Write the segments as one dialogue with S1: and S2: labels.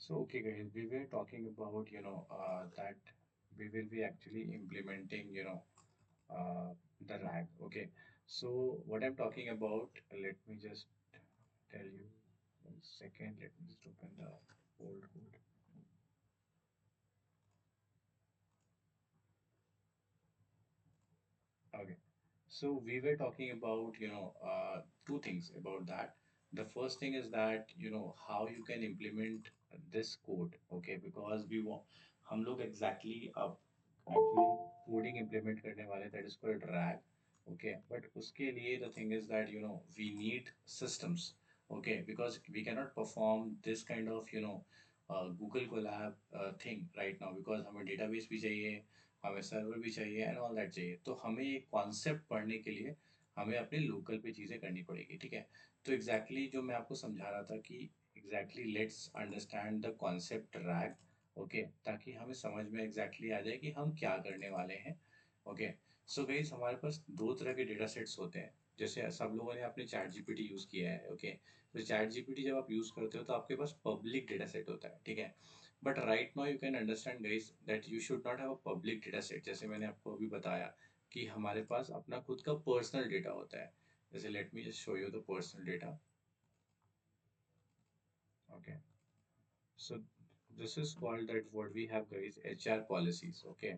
S1: So, okay, guys, we were talking about, that we will be actually implementing, the RAG. Okay. So, what I'm talking about, let me just tell you 1 second. Let me just open the old code. Okay. So we were talking about, two things about that. The first thing is that, how you can implement this code, okay? Because we want, हम लोग exactly अब actually coding implement करने वाले, that is called RAG, okay? But उसके लिए the thing is that, we need systems, okay? Because we cannot perform this kind of, Google Colab thing right now because हमें database भी चाहिए, हमें server भी चाहिए एंड ऑल दैट चाहिए, तो हमें ये कॉन्सेप्ट पढ़ने के लिए हमें अपने लोकल पे चीज़ें करनी पड़ेगी, ठीक है? तो एग्जैक्टली जो मैं आपको समझा रहा था कि exactly let's understand the concept rag, okay, ताकि हमें समझ में एग्जैक्टली आ जाए कि हम क्या करने वाले हैं। ओके, सो गाइस हमारे पास दो तरह के डेटा सेट्स होते हैं। जैसे सब लोगों ने अपने चैट जीपीटी यूज़ किया है, ओके, तो चैट जीपीटी जब आप यूज़ करते हो तो आपके पास पब्लिक डेटा सेट होता है, ठीक है? But right now you can understand guys that you should not have a public data set. जैसे मैंने आपको अभी बताया कि हमारे पास अपना खुद का पर्सनल डेटा होता है। जैसे let me just show you the personal data. Okay, so this is called that what we have guys HR policies, okay?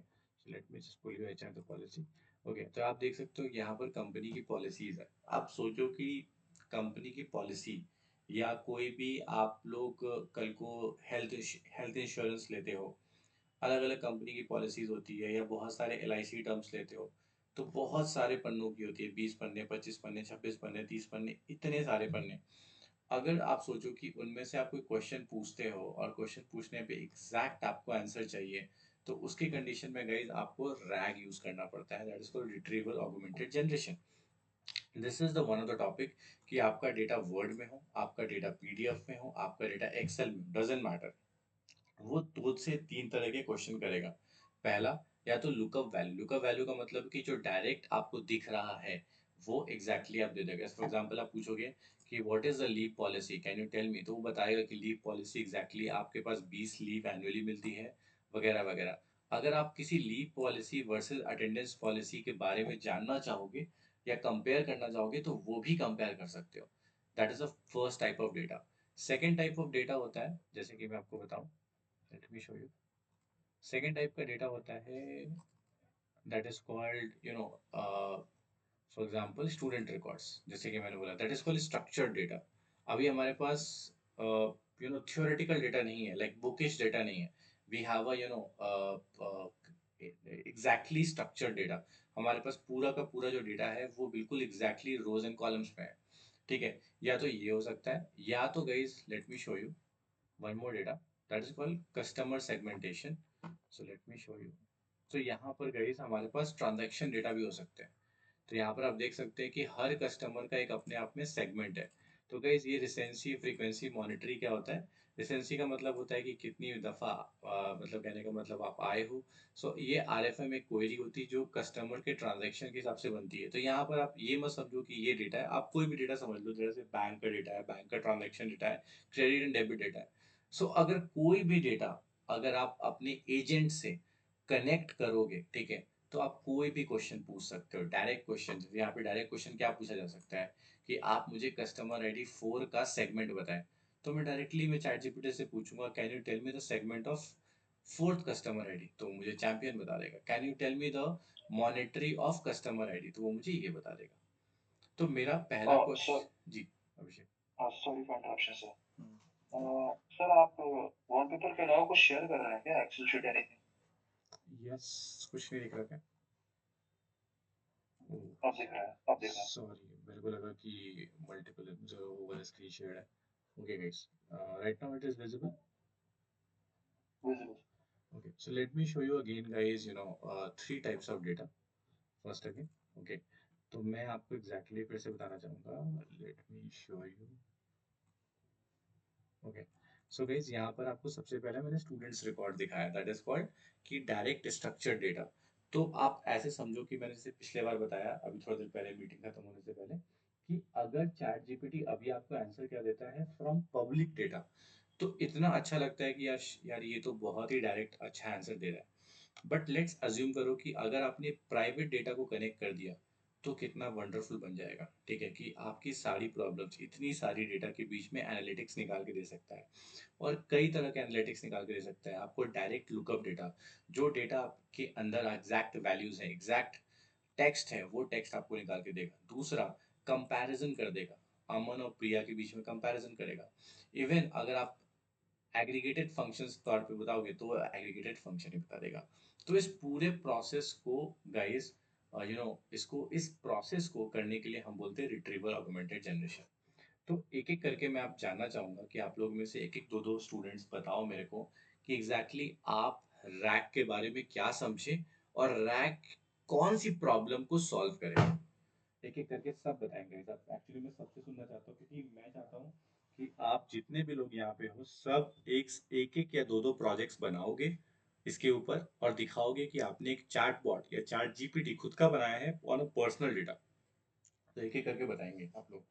S1: So let me just pull you HR the policy. Okay, तो आप देख सकते हो यहाँ पर company की policies है। आप सोचो कि कंपनी की पॉलिसी या कोई भी आप लोग कल को हेल्थ हेल्थ इंश्योरेंस लेते हो, अलग अलग कंपनी की पॉलिसीज होती है, या बहुत सारे LIC टर्म्स लेते हो, तो बहुत सारे पन्नों की होती है, 20 पन्ने, 25 पन्ने, 26 पन्ने, 30 पन्ने, इतने सारे पन्ने। अगर आप सोचो कि उनमें से आप कोई क्वेश्चन पूछते हो और क्वेश्चन पूछने पे एग्जैक्ट आपको आंसर चाहिए, तो उसकी कंडीशन में गाइज आपको रैग यूज करना पड़ता है, that is called retrieval augmented generation. This is the one of the topic कि आपका डेटा वर्ड में हो, आपका डेटा PDF में हो, आपका डेटा एक्सेल में, डजेंट मैटर, वो दो से तीन तरह के क्वेश्चन करेगा। पहला, या तो लुकअप वैल्यू। लुकअप वैल्यू का मतलब कि जो डायरेक्ट आपको दिख रहा है वो एग्जैक्टली आप दे देगा। फॉर एग्जांपल आप पूछोगे कि what is the leave policy, can you tell me, तो वो बताएगा कि लीव पॉलिसी एग्जैक्टली आपके पास 20 लीव एनुअली मिलती है, वगैरह वगैरह। अगर आप किसी leave policy versus attendance policy के बारे में जानना चाहोगे या कंपेयर करना चाहोगे तो वो भी कंपेयर कर सकते हो। That is the first type of data. Second type of data होता है, जैसे कि मैं आपको बताऊं, let me show you. Second type का डेटा होता है, that is called for example student records. जैसे कि मैंने बोला, that is called structured data. अभी हमारे पास थ्योरेटिकल डेटा नहीं है, लाइक बुकिश डेटा नहीं है। We have a exactly structured data. हमारे पास पूरा का पूरा जो डेटा है वो बिल्कुल एग्जैक्टली रोज एंड कॉलम्स में है, ठीक है? या तो ये हो सकता है, या तो guys let me show you one more data, that is called customer segmentation. So let me show you. तो यहाँ पर गाइस हमारे पास ट्रांजैक्शन डेटा भी हो सकते हैं। तो यहाँ पर आप देख सकते हैं कि हर कस्टमर का एक अपने आप में सेगमेंट है। तो गाइस ये रिसेंसी फ्रीक्वेंसी मॉनिटरी क्या होता है? रिसेंसी का मतलब होता है कि कितनी दफ़ा, मतलब कहने का मतलब आप आए हो। सो ये RFM एक क्वेरी होती है जो कस्टमर के ट्रांजैक्शन के हिसाब से बनती है। तो यहाँ पर आप ये मत समझो कि ये डेटा है, आप कोई भी डेटा समझ लो, जैसे बैंक का डेटा है, बैंक का ट्रांजैक्शन डेटा है, क्रेडिट एंड डेबिट डेटा है। सो अगर कोई भी डेटा, अगर आप अपने एजेंट से कनेक्ट करोगे, ठीक है, तो आप कोई भी क्वेश्चन पूछ सकते हो, डायरेक्ट क्वेश्चन। यहाँ पे डायरेक्ट क्वेश्चन क्या पूछा जा सकता है कि आप मुझे कस्टमर ID 4 का सेगमेंट बताएं। तो मैं डायरेक्टली मैं चैट जीपीटी से पूछूंगा, can you tell me the segment of fourth customer ID, तो वो मुझे चैंपियन बता देगा। Can you tell me the monetary of customer ID, तो वो मुझे ये बता देगा। तो मेरा पहला
S2: सर,
S1: क्वेश्चन जी, Abhishek.
S2: Sorry for interruption sir. Sir आप वॉलपेपर के अलावा कुछ शेयर कर रहे हैं क्या, एक्सेल शीट एनीथिंग?
S1: यस, कुछ नहीं दिख रहा क्या?
S2: अब दिख रहा है, अब दिख रहा है।
S1: सॉरी, मेरे को लगा कि मल्टीपल जो ओवर स्क्रीन शेयर है। Okay, guys. Right now it is visible.
S2: Visible.
S1: Okay, so let me show you again, guys. Three types of data. First again. Okay. तो मैं आपको exactly फिर से बताना चाहूँगा. Let me show you. Okay. So guys, यहाँ पर आपको सबसे पहले मैंने स्टूडेंट्स रिकॉर्ड दिखाया, दैट इज कॉल्ड कि डायरेक्ट स्ट्रक्चर्ड डेटा। तो आप ऐसे समझो कि मैंने जैसे पिछले बार बताया, अभी थोड़ी देर पहले मीटिंग खत्म होने से पहले, कि अगर चैट जीपीटी अभी आपको आंसर क्या देता है फ्रॉम पब्लिक डेटा, तो इतना अच्छा लगता है कि यार यार ये तो बहुत ही डायरेक्ट अच्छा आंसर दे रहा है। बट लेट्स अज्यूम करो कि अगर आपने प्राइवेट डेटा को कनेक्ट कर दिया तो कितना वंडरफुल बन जाएगा। ठीक है कि आपकी सारी प्रॉब्लम्स इतनी सारी डेटा के बीच में एनालिटिक्स निकाल के दे सकता है, और कई तरह के एनालिटिक्स निकाल के दे सकता है आपको। डायरेक्ट लुकअप डेटा, जो डेटा आपके अंदर एग्जैक्ट वैल्यूज है, एग्जैक्ट टेक्स्ट है, वो टेक्स्ट आपको निकाल के देगा। दूसरा, कंपैरिजन कर देगा, अमन और प्रिया के बीच में कंपैरिजन करेगा। इवन अगर आप एग्रीगेटेड फंक्शंस तौर पे बताओगे तो वो एग्रीगेटेड फंक्शन ही बता देगा। तो इस पूरे प्रोसेस को गाइस, इसको इस प्रोसेस को करने के लिए हम बोलते हैं रिट्रीवल ऑगमेंटेड जनरेशन। तो एक एक करके मैं आप जानना चाहूंगा कि आप लोग में से एक एक दो दो स्टूडेंट्स बताओ मेरे को कि एग्जैक्टली आप रैक के बारे में क्या समझे, और रैक कौन सी प्रॉब्लम को सॉल्व करेगा। एक एक करके सब बताएंगे सब। एक्चुअली मैं सबसे सुनना चाहता हूँ क्योंकि मैं चाहता हूँ कि आप जितने भी लोग यहाँ पे हो सब एक एक या दो दो प्रोजेक्ट्स बनाओगे इसके ऊपर, और दिखाओगे कि आपने एक चैट बॉट या चैट जीपीटी खुद का बनाया है ऑन अ पर्सनल डेटा। तो एक एक करके बताएंगे आप लोग।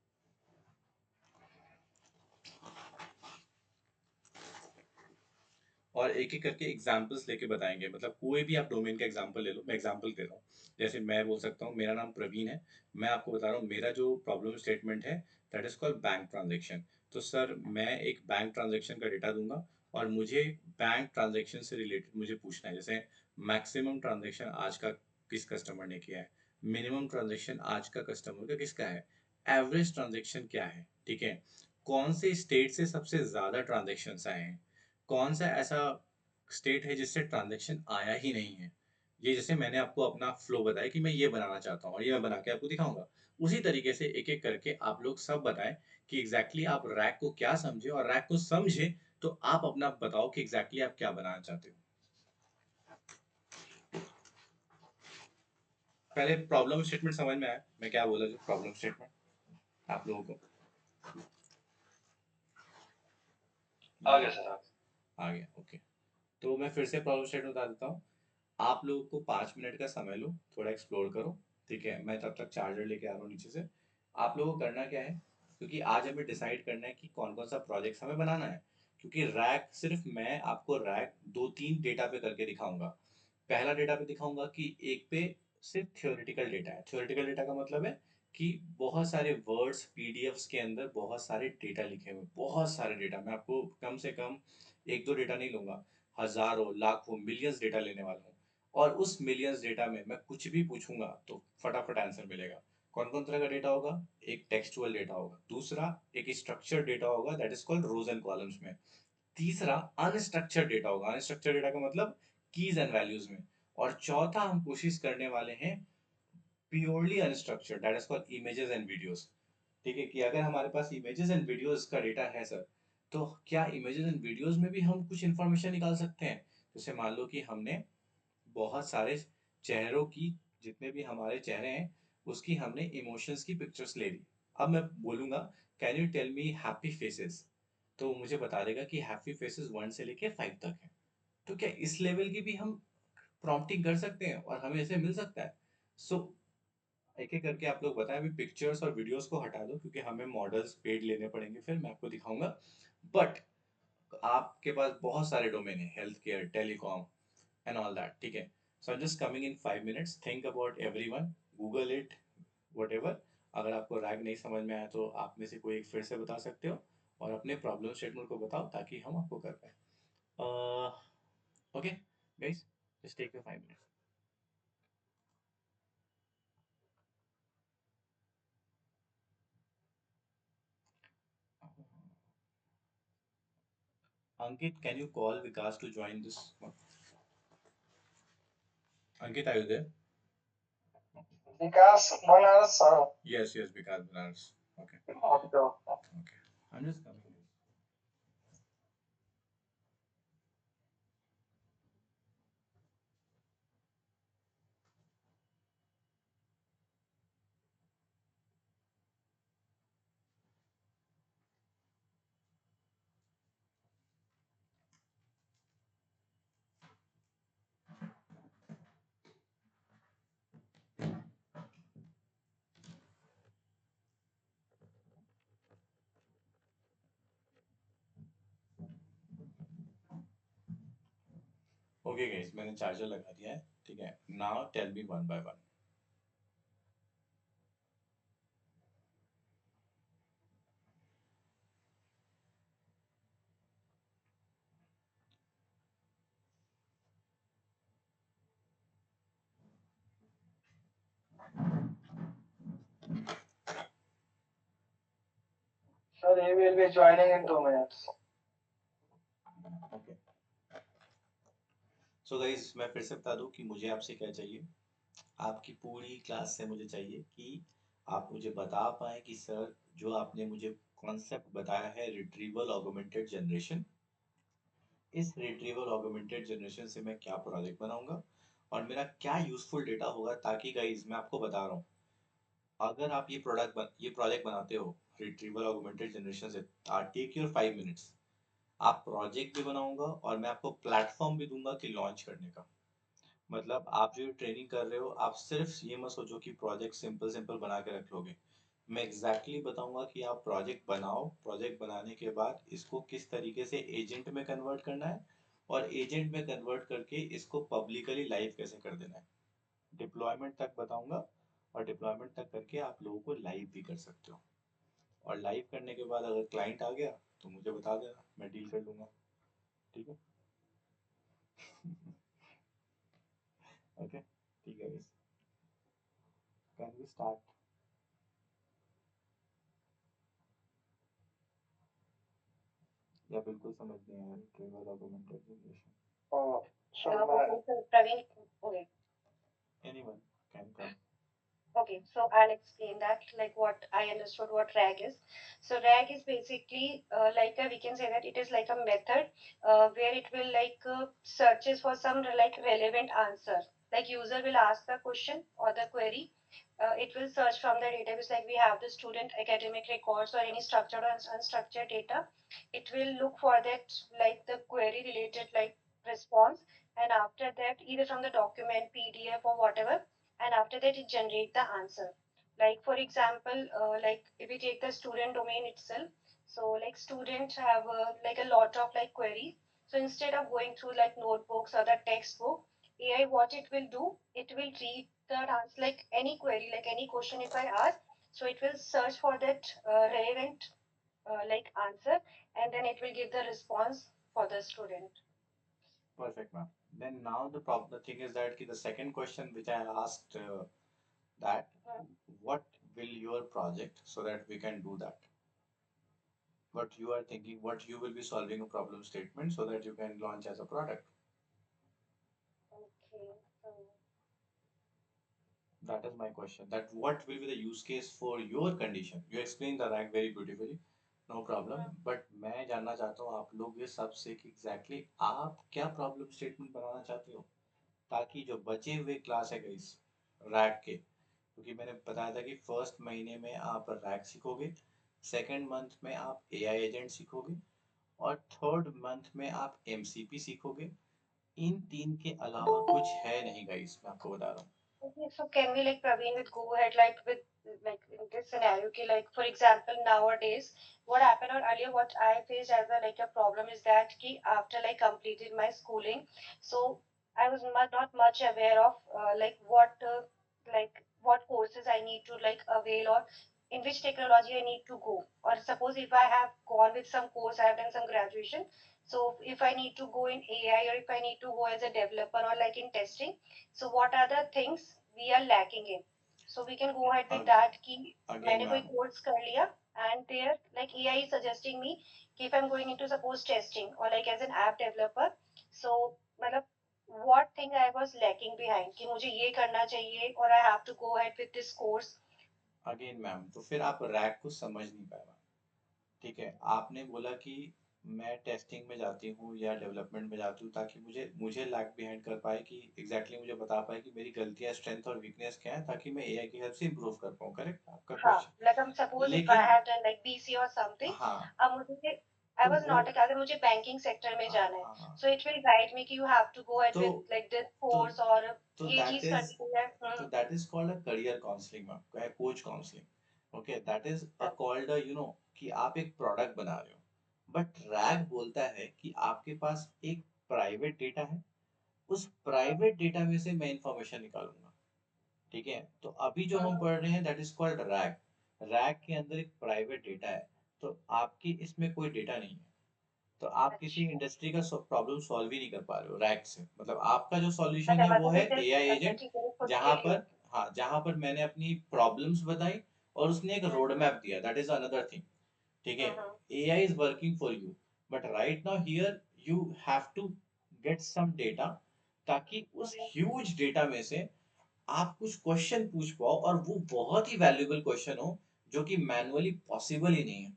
S1: और एक एक करके एग्जाम्पल्स लेके बताएंगे, मतलब कोई भी आप डोमेन का एग्जाम्पल ले लो। मैं एग्जाम्पल दे रहा हूँ, जैसे मैं बोल सकता हूँ मेरा नाम प्रवीण है, मैं आपको बता रहा हूँ मेरा जो प्रॉब्लम स्टेटमेंट है that is called bank transaction. तो सर मैं एक बैंक ट्रांजेक्शन का डेटा दूंगा, और मुझे बैंक ट्रांजेक्शन से रिलेटेड मुझे पूछना है, जैसे मैक्सिमम ट्रांजेक्शन आज का किस कस्टमर ने किया है, मिनिमम ट्रांजेक्शन आज का कस्टमर का किसका है, एवरेज ट्रांजेक्शन क्या है, ठीक है, कौन से स्टेट से सबसे ज़्यादा ट्रांजेक्शन आए हैं, कौन सा ऐसा स्टेट है जिससे ट्रांजैक्शन आया ही नहीं है। ये जैसे मैंने आपको अपना फ्लो बताया कि मैं ये बनाना चाहता हूँ और ये मैं बना के आपको दिखाऊंगा, उसी तरीके से एक एक करके आप लोग सब बताएं कि एग्जैक्टली आप रैक को क्या समझे, और रैक को समझे तो आप अपना बताओ कि एग्जैक्टली आप क्या बनाना चाहते हो। पहले प्रॉब्लम स्टेटमेंट समझ में आया मैं क्या बोला, जो प्रॉब्लम स्टेटमेंट आप लोगों को
S2: आ गया सर, आ गया।
S1: आ गया? ओके। तो मैं फिर से प्रॉब्लम स्टेटमेंट बता देता हूँ। आप लोगों को 5 मिनट का समय लो, थोड़ा एक्सप्लोर करो, ठीक है, मैं तब तक चार्जर लेके आ रहा हूँ नीचे से। आप लोगों को करना क्या है, क्योंकि आज हमें डिसाइड करना है कि कौन कौन सा प्रोजेक्ट हमें बनाना है। क्योंकि रैक सिर्फ मैं आपको रैक दो तीन डेटा पे करके दिखाऊंगा। पहला डेटा पे दिखाऊंगा कि एक पे सिर्फ थ्योरेटिकल डेटा है। थ्योरेटिकल डेटा का मतलब है कि बहुत सारे वर्ड्स पीडीएफ्स के अंदर बहुत सारे डेटा लिखे हुए, बहुत सारे डेटा। मैं आपको कम से कम एक दो डेटा नहीं लूंगा, हजारों लाखों मिलियंस डेटा लेने वाला हूँ। और उस मिलियंस डेटा में मैं कुछ भी पूछूंगा तो फटाफट आंसर मिलेगा। कौन कौन तरह का डेटा होगा, एक टेक्सचुअल डेटा होगा, दूसरा एक स्ट्रक्चर्ड डेटा होगा that is called rows and columns में, तीसरा अनस्ट्रक्चर्ड डेटा होगा, अनस्ट्रक्चर्ड डेटा का मतलब कीज एंड वैल्यूज में, और चौथा हम कोशिश करने वाले हैं purely unstructured that is called images and videos. ठीक है कि अगर हमारे पास इमेजेस एंड वीडियोस का डेटा है सर, तो क्या इमेजेस एंड वीडियोस में भी हम कुछ इंफॉर्मेशन निकाल सकते हैं। जैसे मान लो कि हमने बहुत सारे चेहरों की, जितने भी हमारे चेहरे हैं उसकी हमने इमोशंस की पिक्चर्स ले ली। अब मैं बोलूंगा can you tell me happy faces, तो वो मुझे बता देगा कि हैप्पी फेसेस 1 से लेके 5 तक है। तो क्या इस लेवल की भी हम प्रॉम्प्टिंग कर सकते हैं और हमें ऐसे मिल सकता है। सो एक एक करके आप लोग बताएं। अभी पिक्चर्स और वीडियोस को हटा दो क्योंकि हमें मॉडल्स पेड लेने पड़ेंगे, फिर मैं आपको दिखाऊंगा। बट आपके पास बहुत सारे डोमेन है, health care, telecom and all that, ठीक है। So I'm just coming in 5 minutes. Think about everyone, Google it, whatever। अगर आपको रैग नहीं समझ में आया तो आप में से कोई एक फिर से बता सकते हो, और अपने प्रॉब्लम स्टेटमेंट को बताओ ताकि हम आपको कर पाए। Okay guys, just take your 5 minutes। Ankit, can you call Vikas to join this one? Ankit, are you there?
S2: Vikas Banaras sir.
S1: Yes, Vikas Banaras। Okay,
S2: okay okay.
S1: okay, I'm just coming in। Okay guys, मैंने charger लगा दिया है, ठीक है। Now tell me one by one.
S2: Sir, he will be joining in 2 minutes.
S1: Okay, so guys मैं फिर से बता दूं कि मुझे आपसे क्या चाहिए। आपकी पूरी क्लास से मुझे चाहिए कि आप मुझे बता पाएँ कि सर, जो आपने मुझे कॉन्सेप्ट बताया है रिट्रीवल ऑगमेंटेड जनरेशन, इस रिट्रीवल ऑगमेंटेड जनरेशन से मैं क्या प्रोजेक्ट बनाऊंगा और मेरा क्या यूजफुल डेटा होगा, ताकि गाइज मैं आपको बता रहा हूँ, अगर आप ये प्रोजेक्ट बनाते हो रिट्रीवल ऑगमेंटेड जनरेशन से, टेक योर 5 मिनट्स। आप प्रोजेक्ट भी बनाऊंगा और मैं आपको प्लेटफॉर्म भी दूंगा कि लॉन्च करने का। मतलब आप जो ट्रेनिंग कर रहे हो, आप सिर्फ ये मत सोचो कि प्रोजेक्ट सिंपल सिंपल बना के रख लोगे। मैं एग्जैक्टली exactly बताऊंगा कि आप प्रोजेक्ट बनाओ, प्रोजेक्ट बनाने के बाद इसको किस तरीके से एजेंट में कन्वर्ट करना है, और एजेंट में कन्वर्ट करके इसको पब्लिकली लाइव कैसे कर देना है। डिप्लॉयमेंट तक बताऊंगा, और डिप्लॉयमेंट तक करके आप लोगों को लाइव भी कर सकते हो। और लाइव करने के बाद अगर क्लाइंट आ गया तो मुझे बता देना, मैं डील कर लूंगा। ठीक है। ओके, ठीक है। Can we start? या बिल्कुल समझ नहीं आया retrieval augmented generation?
S2: Oh, so okay, so Praveen, okay.
S1: Anyone can come.
S2: Okay, so I'll explain that, like what I understood what RAG is. So RAG is basically we can say that it is like a method where it will searches for some like relevant answer. Like user will ask the question or the query. It will search from the database, like we have the student academic records or any structured or unstructured data. It will look for that, like the query related like response, and after that either from the document PDF or whatever, and after that it generate the answer. Like for example, like if we take the student domain itself, so like students have like a lot of like queries. So instead of going through like notebooks or the textbook, AI what it will do, it will read the answer, like any query, like any question if I ask, so it will search for that relevant like answer, and then it will give the response for the student.
S1: Perfect, ma'am. Then now the thing is that the second question which I asked, that what will your project, so that we can do that. What you are thinking, what you will be solving a problem statement so that you can launch as a product.
S2: Okay, so
S1: That is my question. That what will be the use case for your condition? You explained the rank very beautifully. No problem. But मैं जानना चाहता हूँ आप लोग ये सब से कि एग्जैक्टली आप क्या प्रॉब्लम स्टेटमेंट बनाना चाहते हो, ताकि जो बचे हुए क्लास है इस रैक के, क्योंकि मैंने बताया था कि फर्स्ट महीने में आप रैक सीखोगे, सेकेंड मंथ में आप एआई एजेंट सीखोगे, और थर्ड मंथ में आप एमसीपी सीखोगे। इन तीन के अलावा कुछ है नहीं गाइस, मैं आपको बता रहा हूँ।
S2: okay, so can we like Praveen with go ahead like with like in this scenario, okay, like for example nowadays what happened or earlier what I faced as a like a problem is that ki after like completed my schooling, so I was not much aware of like what courses I need to like avail, or in which technology I need to go. Or suppose if I have gone with some course, I have done some graduation. So if I need to go in AI or if I need to go as a developer or like in testing, so what are the things we are lacking in? So we can go ahead with that कि
S1: again
S2: मैंने कोई
S1: ma'am,
S2: course कर लिया, and there like AI is suggesting me कि if I'm going into suppose testing or like as an app developer, so मतलब what thing I was lacking behind कि मुझे ये करना चाहिए और I have to go ahead with this course.
S1: Again ma'am, तो फिर आप रैक को समझ नहीं पाए मैम। ठीक है, आपने बोला कि मैं टेस्टिंग में जाती हूँ या डेवलपमेंट में जाती हूँ ताकि मुझे मुझे लैग बिहाइंड कर पाए, कि एग्जैक्टली मुझे बता पाए कि मेरी गलतियाँ, स्ट्रेंथ और वीकनेस क्या है, ताकि मैं एआई की हेल्प से इम्प्रूव कर पाऊँ। करेक्ट आपका
S2: हाँ,
S1: question?
S2: like suppose if I
S1: लेकिन
S2: have done like BC or something,
S1: हाँ,
S2: अब मुझे I
S1: तो
S2: was
S1: वो
S2: not अगर मुझे बैंकिंग सेक्टर में जाना है,
S1: हाँ,
S2: so it will guide me कि you have to go ahead
S1: तो
S2: with like this
S1: तो
S2: course और
S1: तो
S2: ये
S1: दैट
S2: चीज
S1: इज
S2: करनी है.
S1: तो that is called a career counselling ma'am, coach counselling. Okay, that is a called a कि आप एक प्रोडक्ट बना रहे हो, बट रैग बोलता है कि आपके पास एक प्राइवेट डेटा है, उस प्राइवेट डेटा में से मैं इंफॉर्मेशन निकालूंगा। ठीक है, तो अभी जो हम पढ़ रहे हैं that is called rag. Rag के अंदर एक प्राइवेट डेटा है, तो आपकी इसमें कोई डेटा नहीं है, तो आप किसी
S2: अच्छा।
S1: इंडस्ट्री का प्रॉब्लम सॉल्व ही नहीं कर पा रहे हो रैग से। मतलब आपका जो सॉल्यूशन
S2: अच्छा
S1: है वो
S2: मतलब
S1: है
S2: इट इज,
S1: एआई
S2: अच्छा
S1: एजेंट,
S2: ठीक है, खुद के
S1: जहां
S2: लिए।
S1: पर, हाँ, जहां पर मैंने अपनी प्रॉब्लम्स बताई और उसने एक रोड मैप दिया, दैट इज अनदर थिंग। ठीक है,
S2: हम्म।
S1: AI is working for you, but right now here you have to get some data, ताकि उस
S2: हम्म।
S1: ह्यूज डेटा में से आप कुछ क्वेश्चन पूछ पाओ, और वो बहुत ही वैल्यूएबल क्वेश्चन हो, जो कि मैनुअली पॉसिबल ही नहीं है।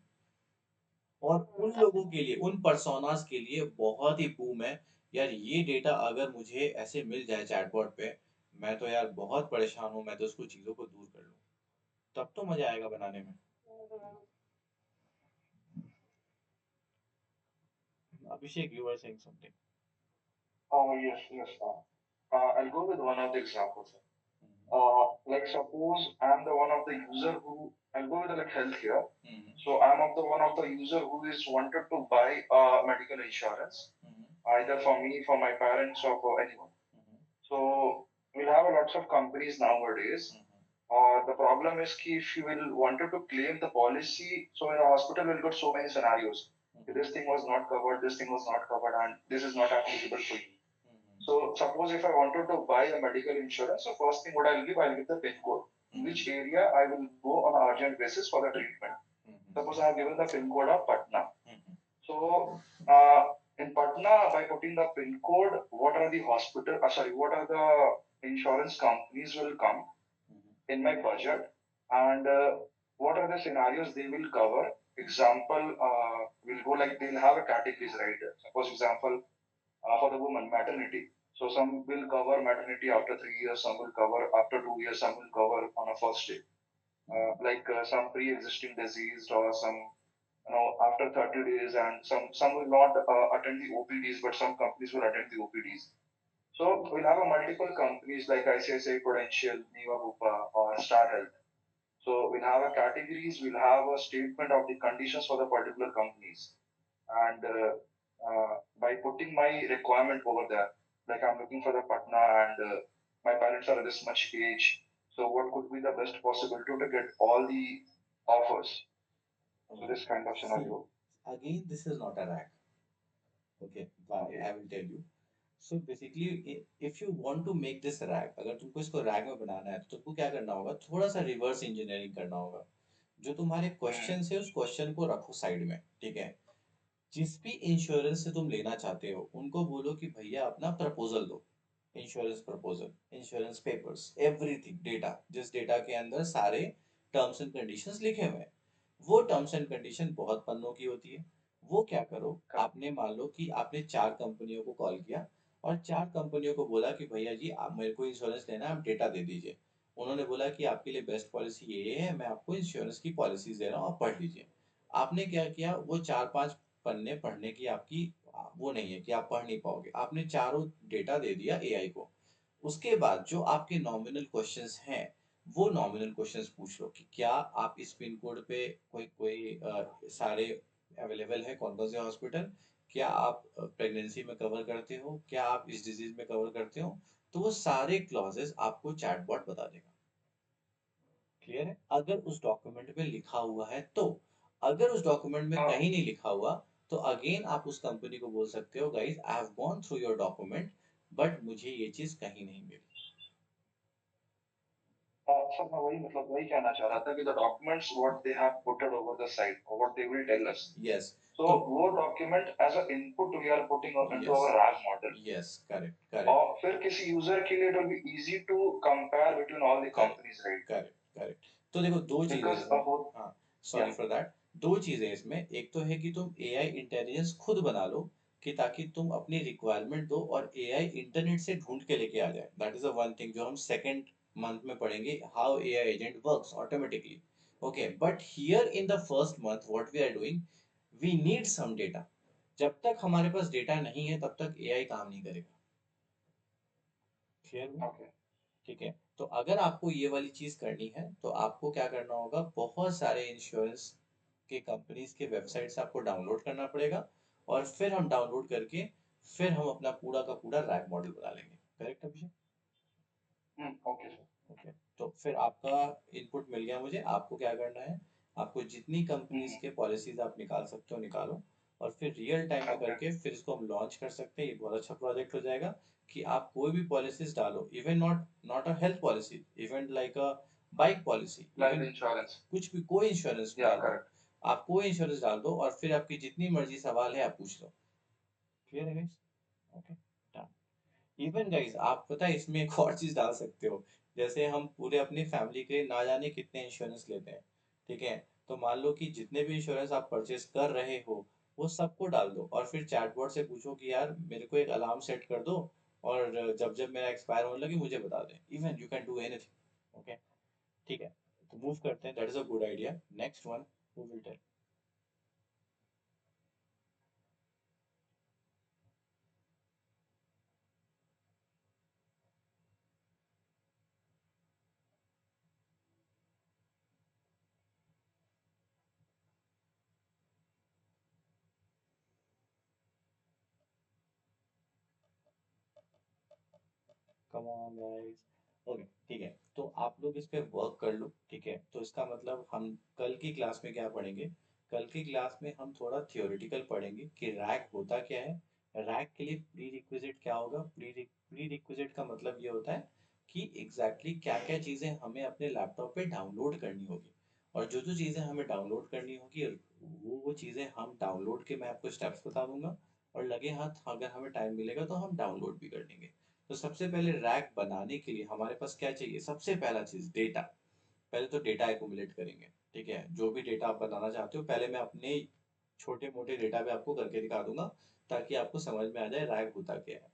S1: और उन लोगों के लिए, उन पर्सोनास के लिए बहुत ही बूम है। यार ये डेटा अगर मुझे ऐसे मिल जाए चैटबॉट पे, मैं तो यार बहुत परेशान हूँ, मैं तो उसको चीज़ों को दूर कर लूँ, तब तो मजा आएगा बनाने में।
S2: Hmm.
S1: Abhishek, you are saying something.
S3: Oh, yes, yes. I'll go with one of the examples. Like suppose I'm the one of the user who I'll go with like healthcare. So I'm of the one of the user who is wanted to buy medical insurance, either for me, for my parents, or for anyone. So we'll have a lots of companies nowadays. The problem is ki if you will wanted to claim the policy, so in a hospital we'll got so many scenarios. This thing was not covered, this thing was not covered, and this is not applicable for you. So suppose if I wanted to buy a medical insurance, so first thing what I'll give the PIN code, in which area I will go on an urgent basis for the treatment. Suppose I have given the PIN code of Patna. So in Patna, by putting the PIN code, what are the hospital? Sorry, what are the insurance companies will come in my budget, and what are the scenarios they will cover? Example, will go like they'll have a categories, right? Suppose example, for the woman, maternity. So some will cover maternity after 3 years, some will cover after 2 years, some will cover on a first day. Some pre-existing disease or some, after 30 days, and some will not attend the OPDs, but some companies will attend the OPDs. So we'll have a multiple companies like ICICI Prudential, Niva Bupa, or Star Health. So we'll have a categories, we'll have a statement of the conditions for the particular companies, and by putting my requirement over there, like I'm looking for the Patna, and my parents are this much age, so what could be the best possibility to get all the offers? So this kind of
S1: See,
S3: scenario.
S1: again, this is not a rack. Okay, why?
S3: Okay.
S1: I will tell you. So basically, if you want to make this rag, अगर तुमको इसको rag में बनाना है तो तुमको क्या करना होगा, थोड़ा सा रिवर्स इंजीनियरिंग करना होगा। जो तुम्हारे
S3: Mm.
S1: क्वेश्चन है उस क्वेश्चन को रखो साइड में, ठीक है। जिस भी इंश्योरेंस से तुम लेना चाहते हो उनको बोलो कि भैया अपना प्रपोजल दो, insurance proposal, insurance papers, everything data, जिस डेटा के अंदर सारे टर्म्स एंड कंडीशंस लिखे हुए हैं। वो टर्म्स एंड कंडीशन बहुत पन्नों की होती है। वो क्या करो, आपने मान लो कि आपने 4 कंपनियों को कॉल किया और 4 कंपनियों को बोला कि भैया जी आप मेरे को इंश्योरेंस लेना है, आप डेटा दे दीजिए। उन्होंने बोला कि आपके लिए बेस्ट पॉलिसी ये है, मैं आपको इंश्योरेंस की पॉलिसीज दे रहा हूँ, आप पढ़ लीजिए। आपने क्या किया, वो 4-5 पन्ने पढ़ने की आपकी वो नहीं है कि आप पढ़ नहीं पाओगे, आपने चारों डेटा दे दिया एआई को। उसके बाद जो आपके नॉमिनल क्वेश्चंस हैं, वो नॉमिनल क्वेश्चंस पूछ लो कि क्या आप इस पिन कोड पे कोई कोई सारे अवेलेबल है, कौन कौन से हॉस्पिटल, क्या आप प्रेगनेंसी में कवर करते हो, क्या आप इस डिजीज में कवर करते हो। तो वो सारे क्लॉजेस आपको चैटबॉट बता देगा। क्लियर है, अगर उस डॉक्यूमेंट में लिखा हुआ है तो। अगर उस डॉक्यूमेंट में
S3: Uh,
S1: कहीं नहीं लिखा हुआ, तो अगेन आप उस कंपनी को बोल सकते हो, guys I have gone through your document, but मुझे ये चीज कहीं नहीं मिली।
S3: सर मैं वही मतलब वही कहना चाह रहा था कि the documents what they have put it over the site or what they will tell us.
S1: Yes,
S3: So
S1: तो
S3: वो document as a input we are putting into
S1: yes,
S3: our RAG model.
S1: Yes, correct correct,
S3: और फिर किसी user के लिए it will be easy to compare between all the
S1: correct
S3: companies, right?
S1: Correct correct. तो देखो दो चीजें
S3: Because
S1: इसमें,
S3: whole,
S1: हाँ, सॉरी
S3: yeah.
S1: For that. दो चीजें इसमें, एक तो है कि तुम एआई इंटेलिजेंस खुद बना लो, कि ताकि तुम अपनी रिक्वायरमेंट दो और एआई इंटरनेट से ढूंढ के लेके आ जाए। That is a one thing जो हम सेकंड मंथ में पढ़ेंगे, how AI agent works automatically. Okay, but here in the first month what we are doing, we need some data. जब तक हमारे पास डेटा नहीं है तब तक एआई काम नहीं करेगा। क्लियर हुआ?
S3: Okay.
S1: ठीक है, तो अगर आपको ये वाली चीज करनी है तो आपको क्या करना होगा, बहुत सारे इंश्योरेंस के कंपनीज के वेबसाइट से आपको डाउनलोड करना पड़ेगा, और फिर हम डाउनलोड करके फिर हम अपना पूरा का पूरा रैग मॉडल बना लेंगे। Correct Abhishek?
S3: Okay sir.
S1: Okay, तो फिर आपका इनपुट मिल गया मुझे। आपको क्या करना है, आपको जितनी कंपनीज के पॉलिसीज आप निकाल सकते हो निकालो, और फिर रियल टाइम में
S3: ओके।
S1: करके फिर इसको हम लॉन्च कर सकते हैं। ये बहुत अच्छा प्रोजेक्ट हो जाएगा कि आप कोई भी पॉलिसीज डालो, even not not a health policy, even like a bike policy,
S3: life
S1: even
S3: insurance.
S1: कुछ भी, कोई इंश्योरेंस
S3: या
S1: डाल दो।
S3: करेक्ट।
S1: आप कोई इंश्योरेंस डाल दो और फिर आपकी जितनी मर्जी सवाल है आप पूछ लो। क्लियर है गाइस? ओके, इवन गाइस आप पता है इसमें एक और चीज डाल सकते हो। जैसे हम पूरे अपनी फैमिली के ना जाने कितने इंश्योरेंस लेते हैं, ठीक है? तो मान लो कि जितने भी इंश्योरेंस आप परचेज कर रहे हो वो सबको डाल दो, और फिर चैटबॉट से पूछो कि यार मेरे को एक अलार्म सेट कर दो, और जब जब मेरा एक्सपायर होने लगे मुझे बता दें। Even you can do anything. Okay, ठीक है, तो मूव करते हैं। That is a good idea. Next one, who will tell? Come on guys. Okay, ठीक है, तो आप लोग इस पे वर्क कर लो। ठीक है, तो इसका मतलब हम कल की क्लास में क्या पढ़ेंगे? कल की क्लास में हम थोड़ा थियोरेटिकल पढ़ेंगे कि रैक होता क्या है। रैक के लिए प्री रिक्विजिट क्या होगा। प्री रिक्विजिट का मतलब ये होता है कि एग्जैक्टली क्या क्या चीज़ें हमें अपने लैपटॉप पे डाउनलोड करनी होगी, और जो जो चीज़ें हमें डाउनलोड करनी होगी वो चीज़ें हम डाउनलोड के मैं आपको स्टेप्स बता दूंगा, और लगे हाथ अगर हमें टाइम मिलेगा तो हम डाउनलोड भी कर लेंगे। तो सबसे पहले रैक बनाने के लिए हमारे पास क्या चाहिए? सबसे पहला चीज डेटा। पहले तो डेटा एक्यूमुलेट करेंगे। ठीक है, जो भी डेटा आप बनाना चाहते हो पहले मैं अपने छोटे मोटे डेटा पे आपको करके दिखा दूंगा, ताकि आपको समझ में आ जाए रैक होता क्या है।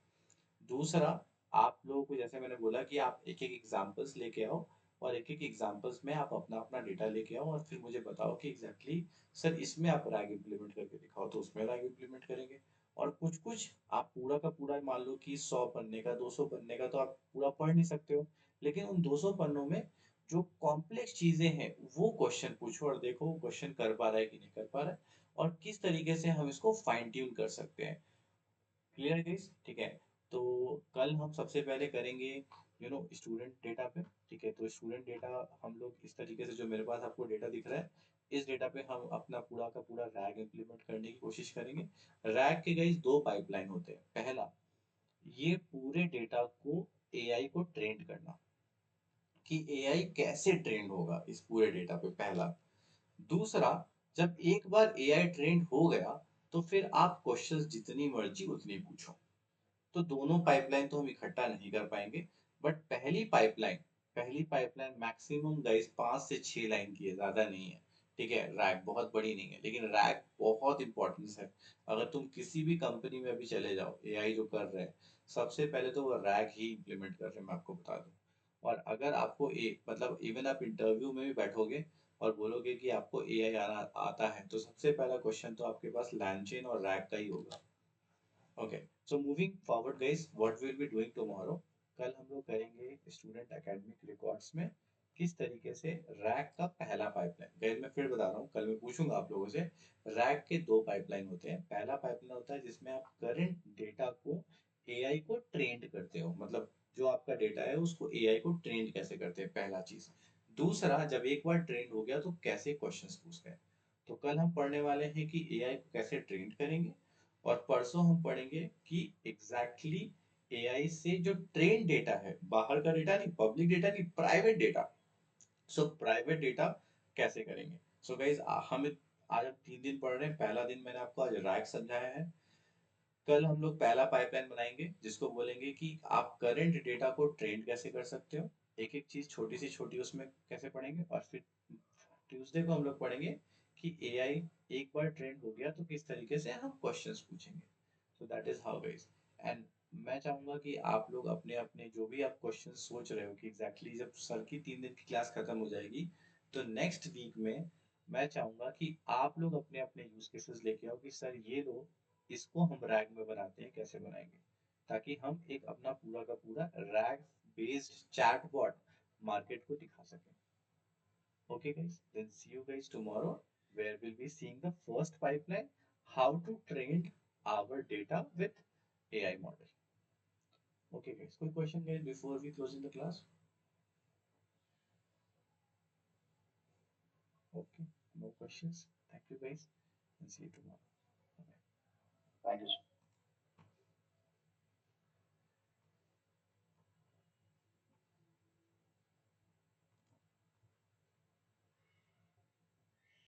S1: दूसरा, आप लोगों को जैसे मैंने बोला कि आप एक एक एग्जांपल्स लेके आओ, और एक एक एग्जांपल्स में आप अपना अपना डेटा लेके आओ, और फिर मुझे बताओ कि एग्जैक्टली सर इसमें आप रैग इम्प्लीमेंट करके दिखाओ, तो उसमें रैग इम्प्लीमेंट करेंगे। और कुछ कुछ आप पूरा का पूरा मान लो कि 100 पन्ने का 200 पन्ने का तो आप पूरा पढ़ नहीं सकते हो, लेकिन उन 200 पन्नों में जो कॉम्प्लेक्स चीजें हैं वो क्वेश्चन पूछो, और देखो वो क्वेश्चन कर पा रहा है कि नहीं कर पा रहा है, और किस तरीके से हम इसको फाइन ट्यून कर सकते हैं। Clear guys? ठीक है, तो कल हम सबसे पहले करेंगे स्टूडेंट डेटा पे। ठीक है, तो स्टूडेंट डेटा हम लोग इस तरीके से, जो मेरे पास आपको डेटा दिख रहा है, इस डेटा पे हम अपना पूरा का पूरा रैग इम्प्लीमेंट करने की कोशिश करेंगे। रैग के गाइस दो पाइपलाइन होते हैं। पहला, ये पूरे डेटा को एआई को ट्रेन करना, कि एआई कैसे ट्रेन होगा इस पूरे डेटा पे, पहला। दूसरा, जब एक बार एआई ट्रेन हो गया तो फिर आप क्वेश्चंस जितनी मर्जी उतनी पूछो। तो दोनों पाइपलाइन तो हम इकट्ठा नहीं कर पाएंगे, बट पहली पाइपलाइन मैक्सिमम गाइस 5 से 6 लाइन की है, ज्यादा नहीं है। ठीक है, रैक बहुत बड़ी नहीं है, लेकिन रैक बहुत इंपॉर्टेंस है। अगर तुम किसी भी कंपनी में अभी चले जाओ, एआई जो कर रहे हैं सबसे पहले तो वो रैक ही इम्प्लीमेंट कर रहे हैं, मैं आपको बता दूं। और अगर आपको मतलब इवन आप इंटरव्यू में भी बैठोगे और बोलोगे कि आपको एआई आना आता है, तो सबसे पहला क्वेश्चन तो आपके पास लैंचेन और रैक का ही होगा। Okay, so moving forward guys, what will be doing tomorrow. कल हम लोग करेंगे स्टूडेंट एकेडमिक रिकॉर्ड्स में किस तरीके से रैक का पहला पाइपलाइन। गाइस मैं फिर बता रहा हूँ, कल मैं पूछूंगा आप लोगों से। रैक के दो पाइपलाइन होते हैं। पहला पाइपलाइन होता है जिसमें आप करंट डेटा को एआई को ट्रेंड करते हो, मतलब जो आपका डेटा है उसको एआई को ट्रेंड कैसे करते हैं, पहला चीज। दूसरा, जब एक बार ट्रेंड हो गया तो कैसे क्वेश्चंस पूछते हैं। तो कल हम पढ़ने वाले हैं कि एआई को कैसे ट्रेंड करेंगे, और परसों हम पढ़ेंगे कि एग्जैक्टली एआई से जो ट्रेन डेटा है, बाहर का डेटा नहीं, पब्लिक डेटा नहीं, private data. So private data कैसे करेंगे। सो गाइज हम आज हम 3 दिन पढ़ रहे हैं। पहला दिन मैंने आपको आज रैक समझाया है। कल हम लोग पहला पाइपलाइन बनाएंगे जिसको बोलेंगे कि आप करंट डेटा को ट्रेन कैसे कर सकते हो। एक एक चीज छोटी सी छोटी उसमें कैसे पढ़ेंगे, और फिर ट्यूसडे को हम लोग पढ़ेंगे कि एआई एक बार ट्रेन हो गया तो किस तरीके से हम क्वेश्चंस पूछेंगे। So that is how guys. And मैं चाहूंगा कि आप लोग अपने अपने जो भी आप क्वेश्चन सोच रहे हो कि एग्जैक्टली जब सर की 3 दिन की क्लास खत्म हो जाएगी, तो नेक्स्ट वीक में मैं चाहूंगा कि आप लोग अपने अपने यूज केसेस लेके आओ कि सर ये लो, इसको हम रैग में बनाते हैं, कैसे बनाएंगे, ताकि हम एक अपना पूरा का पूरा रैग बेस्ड चैटबॉट मार्केट को दिखा सकें। Okay, guys, then see you guys tomorrow, where we'll be seeing the first pipeline, how to train our data with AI model. Okay, guys. Quick question, guys, before we closing the class. Okay, no questions. Thank you, guys, and see you tomorrow.